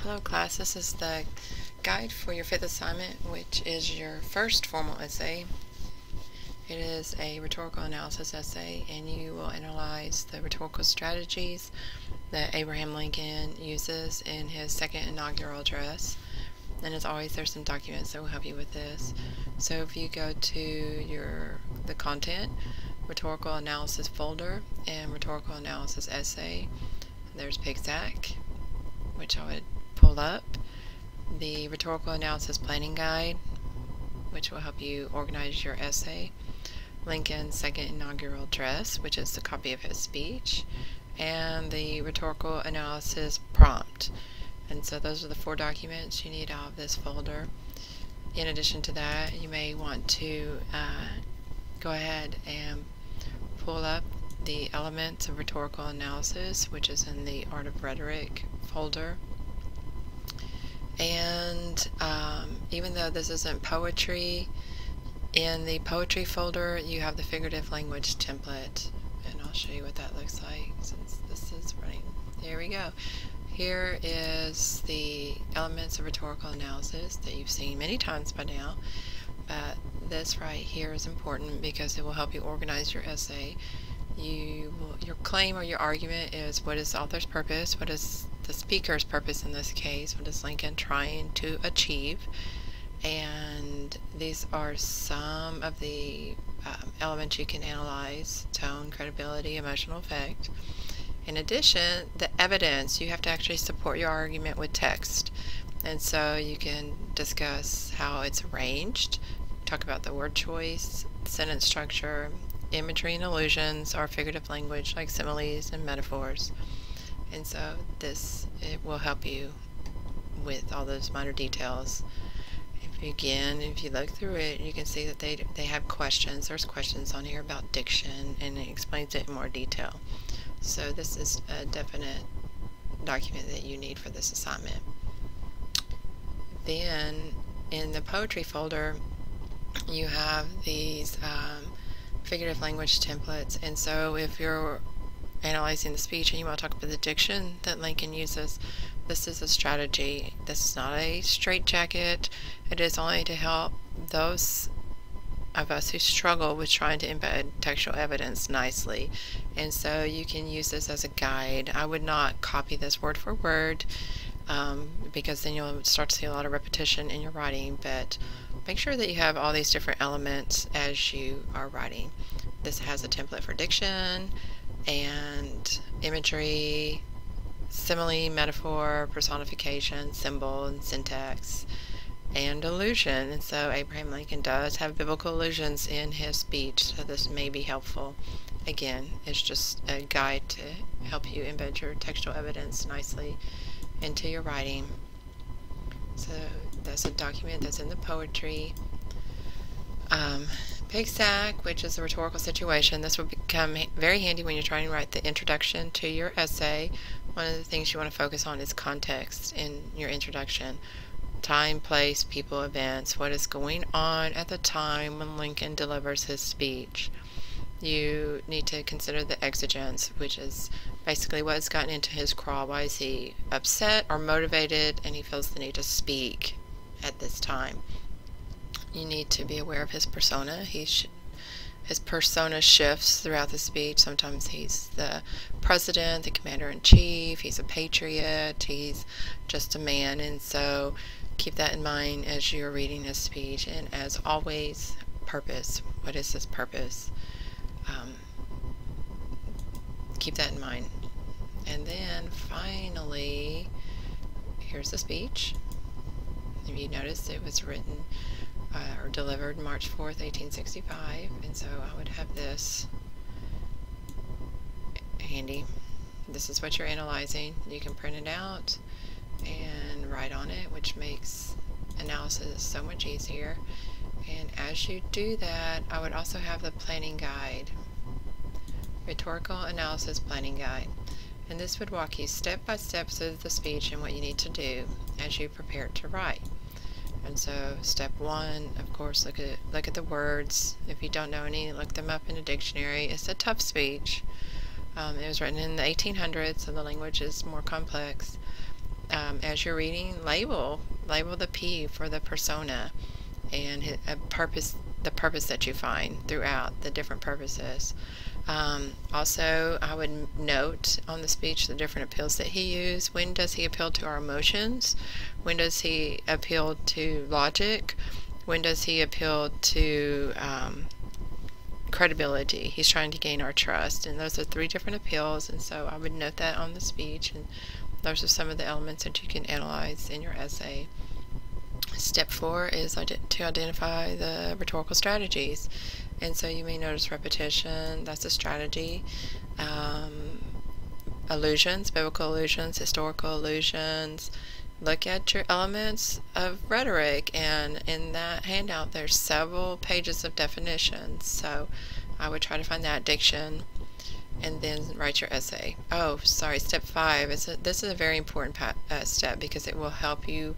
Hello class, this is the guide for your fifth assignment, which is your first formal essay. It is a rhetorical analysis essay, and you will analyze the rhetorical strategies that Abraham Lincoln uses in his second inaugural address. And as always, there's some documents that will help you with this. So if you go to the content, rhetorical analysis folder, and rhetorical analysis essay, there's PIGSAC, which I would pull up, the rhetorical analysis planning guide, which will help you organize your essay, Lincoln's second inaugural address, which is a copy of his speech, and the rhetorical analysis prompt. And so those are the 4 documents you need out of this folder. In addition to that, you may want to go ahead and pull up the elements of rhetorical analysis, which is in the Art of Rhetoric folder. And even though this isn't poetry, in the poetry folder you have the figurative language template, and I'll show you what that looks like since this is running. There we go. Here is the elements of rhetorical analysis that you've seen many times by now, but this right here is important because it will help you organize your essay. Your claim or your argument is, what is the author's purpose? What is the speaker's purpose in this case? What is Lincoln trying to achieve? And these are some of the elements you can analyze: tone, credibility, emotional effect. In addition, the evidence, you have to actually support your argument with text. And so you can discuss how it's arranged, talk about the word choice, sentence structure, imagery and illusions, or figurative language like similes and metaphors. And so it will help you with all those minor details. If you look through it, you can see that they have questions. There's questions on here about diction, and it explains it in more detail. So this is a definite document that you need for this assignment. Then in the poetry folder, you have these figurative language templates. And so if you're analyzing the speech and you want to talk about the diction that Lincoln uses, this is a strategy. This is not a straitjacket. It is only to help those of us who struggle with trying to embed textual evidence nicely. And so you can use this as a guide. I would not copy this word for word because then you'll start to see a lot of repetition in your writing, but make sure that you have all these different elements as you are writing. This has a template for diction and imagery, simile, metaphor, personification, symbol, and syntax, and illusion. And so Abraham Lincoln does have biblical allusions in his speech, so this may be helpful. Again, it's just a guide to help you embed your textual evidence nicely into your writing. So that's a document that's in the poetry. PIGSAC, which is a rhetorical situation. This will become very handy when you're trying to write the introduction to your essay. One of the things you want to focus on is context in your introduction. Time, place, people, events. What is going on at the time when Lincoln delivers his speech? You need to consider the exigence, which is basically what has gotten into his craw. Why is he upset or motivated and he feels the need to speak at this time? You need to be aware of his persona. His persona shifts throughout the speech. Sometimes he's the president, the commander-in-chief, he's a patriot, he's just a man. And so keep that in mind as you're reading his speech. And as always, purpose. What is his purpose? Keep that in mind. And then finally, here's the speech. If you notice, it was written or delivered March 4th, 1865, and so I would have this handy. This is what you're analyzing. You can print it out and write on it, which makes analysis so much easier. And as you do that, I would also have the planning guide, rhetorical analysis planning guide. And this would walk you step by step through the speech and what you need to do as you prepare to write. And so step 1, of course, look at the words. If you don't know any, look them up in a dictionary. It's a tough speech. It was written in the 1800s, so the language is more complex. as you're reading, label the P for the persona and the purpose that you find throughout the different purposes. Also, I would note on the speech the different appeals that he used. When does he appeal to our emotions? When does he appeal to logic? When does he appeal to credibility? He's trying to gain our trust, and those are 3 different appeals, and so I would note that on the speech, and those are some of the elements that you can analyze in your essay. Step 4 is to identify the rhetorical strategies, and so you may notice repetition, that's a strategy. Allusions, biblical allusions, historical allusions. Look at your elements of rhetoric, and in that handout there's several pages of definitions, so I would try to find that. Diction, and then write your essay. Oh, sorry, step 5 this is a very important step, because it will help you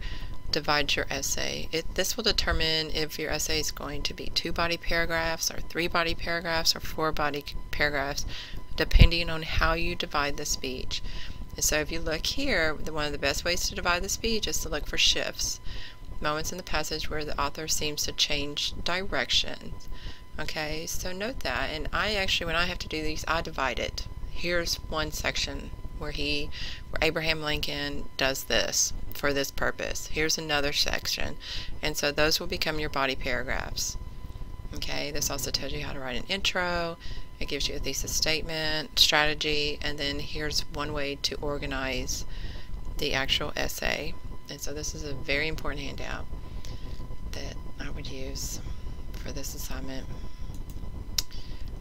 divide your essay. This will determine if your essay is going to be 2 body paragraphs or 3 body paragraphs or 4 body paragraphs, depending on how you divide the speech. And so if you look here, one of the best ways to divide the speech is to look for shifts, moments in the passage where the author seems to change direction. Okay, so note that. And I actually, when I have to do these, I divide it. Here's one section where Abraham Lincoln does this for this purpose. Here's another section. And so those will become your body paragraphs. Okay, this also tells you how to write an intro. It gives you a thesis statement, strategy, and then here's one way to organize the actual essay. And so this is a very important handout that I would use for this assignment.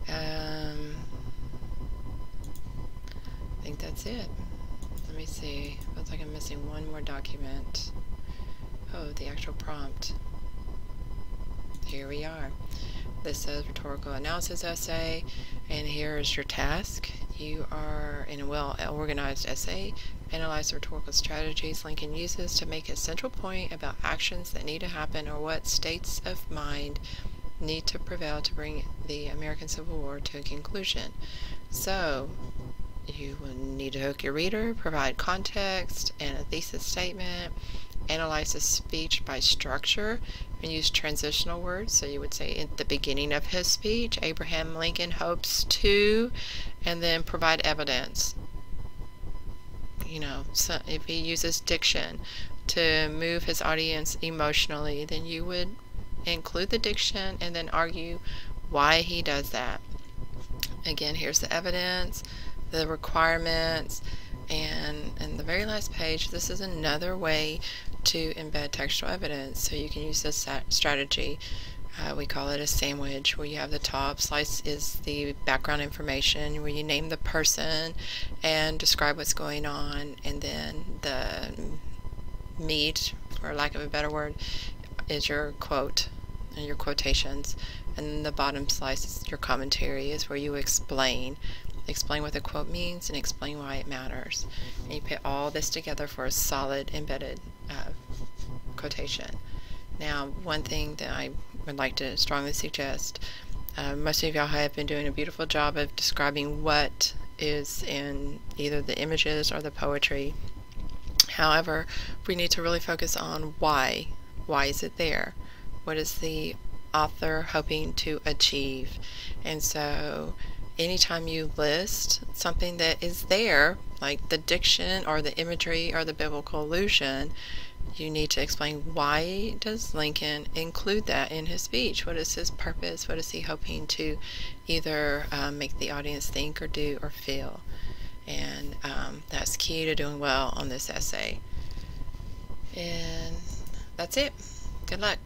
I think that's it. Let me see. Looks like I'm missing one more document. Oh, the actual prompt. Here we are. This says rhetorical analysis essay, and here is your task. You are in a well-organized essay. Analyze the rhetorical strategies Lincoln uses to make his central point about actions that need to happen or what states of mind need to prevail to bring the American Civil War to a conclusion. So, you will need to hook your reader, provide context and a thesis statement, analyze the speech by structure, and use transitional words. So you would say at the beginning of his speech, Abraham Lincoln hopes to, and then provide evidence. You know, so if he uses diction to move his audience emotionally, then you would include the diction and then argue why he does that. Again, here's the evidence, the requirements, and in the very last page, this is another way to embed textual evidence. So you can use this strategy. We call it a sandwich, where you have the top slice is the background information, where you name the person and describe what's going on, and then the meat, for lack of a better word, is your quote and your quotations, and the bottom slice is your commentary, is where you explain what the quote means and explain why it matters. And you put all this together for a solid embedded quotation. Now, one thing that I would like to strongly suggest, most of y'all have been doing a beautiful job of describing what is in either the images or the poetry. However, we need to really focus on why. Why is it there? What is the author hoping to achieve? And so anytime you list something that is there, like the diction or the imagery or the biblical allusion, you need to explain, why does Lincoln include that in his speech? What is his purpose? What is he hoping to either make the audience think or do or feel? And that's key to doing well on this essay. And that's it. Good luck.